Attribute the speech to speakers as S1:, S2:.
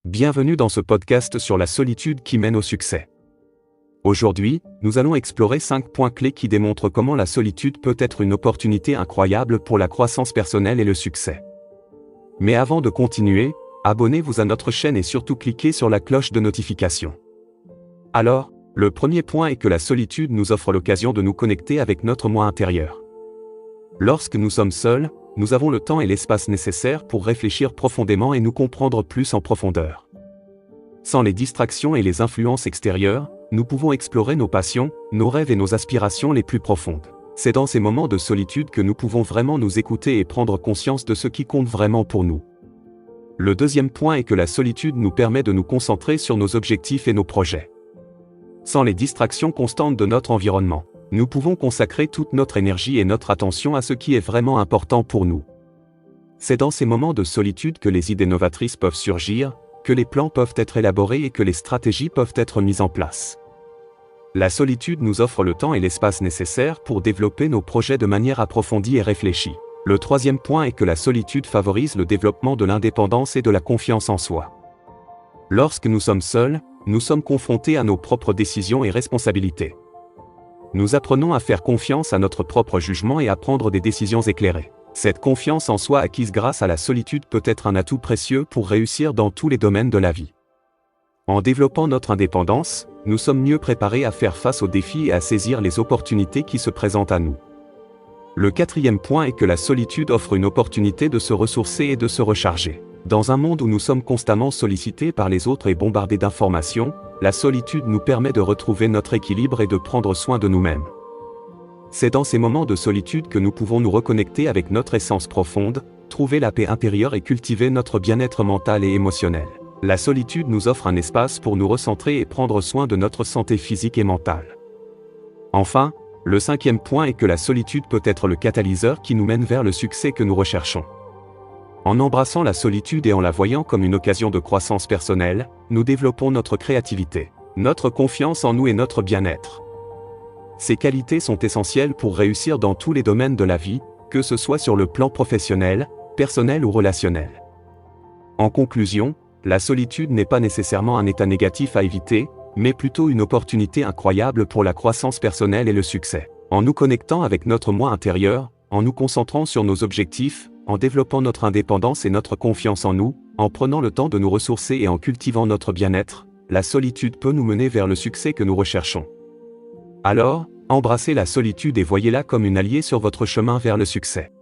S1: Bienvenue dans ce podcast sur la solitude qui mène au succès. Aujourd'hui, nous allons explorer 5 points clés qui démontrent comment la solitude peut être une opportunité incroyable pour la croissance personnelle et le succès. Mais avant de continuer, abonnez-vous à notre chaîne et surtout cliquez sur la cloche de notification. Alors, le premier point est que la solitude nous offre l'occasion de nous connecter avec notre moi intérieur. Lorsque nous sommes seuls, nous avons le temps et l'espace nécessaires pour réfléchir profondément et nous comprendre plus en profondeur. Sans les distractions et les influences extérieures, nous pouvons explorer nos passions, nos rêves et nos aspirations les plus profondes. C'est dans ces moments de solitude que nous pouvons vraiment nous écouter et prendre conscience de ce qui compte vraiment pour nous. Le deuxième point est que la solitude nous permet de nous concentrer sur nos objectifs et nos projets. Sans les distractions constantes de notre environnement, nous pouvons consacrer toute notre énergie et notre attention à ce qui est vraiment important pour nous. C'est dans ces moments de solitude que les idées novatrices peuvent surgir, que les plans peuvent être élaborés et que les stratégies peuvent être mises en place. La solitude nous offre le temps et l'espace nécessaires pour développer nos projets de manière approfondie et réfléchie. Le troisième point est que la solitude favorise le développement de l'indépendance et de la confiance en soi. Lorsque nous sommes seuls, nous sommes confrontés à nos propres décisions et responsabilités. Nous apprenons à faire confiance à notre propre jugement et à prendre des décisions éclairées. Cette confiance en soi acquise grâce à la solitude peut être un atout précieux pour réussir dans tous les domaines de la vie. En développant notre indépendance, nous sommes mieux préparés à faire face aux défis et à saisir les opportunités qui se présentent à nous. Le quatrième point est que la solitude offre une opportunité de se ressourcer et de se recharger. Dans un monde où nous sommes constamment sollicités par les autres et bombardés d'informations, la solitude nous permet de retrouver notre équilibre et de prendre soin de nous-mêmes. C'est dans ces moments de solitude que nous pouvons nous reconnecter avec notre essence profonde, trouver la paix intérieure et cultiver notre bien-être mental et émotionnel. La solitude nous offre un espace pour nous recentrer et prendre soin de notre santé physique et mentale. Enfin, le cinquième point est que la solitude peut être le catalyseur qui nous mène vers le succès que nous recherchons. En embrassant la solitude et en la voyant comme une occasion de croissance personnelle, nous développons notre créativité, notre confiance en nous et notre bien-être. Ces qualités sont essentielles pour réussir dans tous les domaines de la vie, que ce soit sur le plan professionnel, personnel ou relationnel. En conclusion, la solitude n'est pas nécessairement un état négatif à éviter, mais plutôt une opportunité incroyable pour la croissance personnelle et le succès. En nous connectant avec notre moi intérieur, en nous concentrant sur nos objectifs, en développant notre indépendance et notre confiance en nous, en prenant le temps de nous ressourcer et en cultivant notre bien-être, la solitude peut nous mener vers le succès que nous recherchons. Alors, embrassez la solitude et voyez-la comme une alliée sur votre chemin vers le succès.